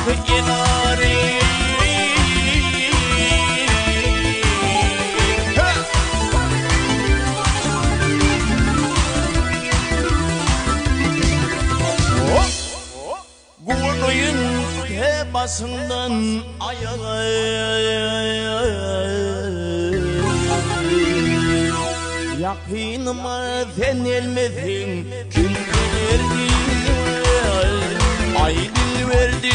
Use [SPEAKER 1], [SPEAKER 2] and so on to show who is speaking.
[SPEAKER 1] yenari Guruyun tebasından ayağa Yakınıma sen elmesin kim verdi Ay dil verdi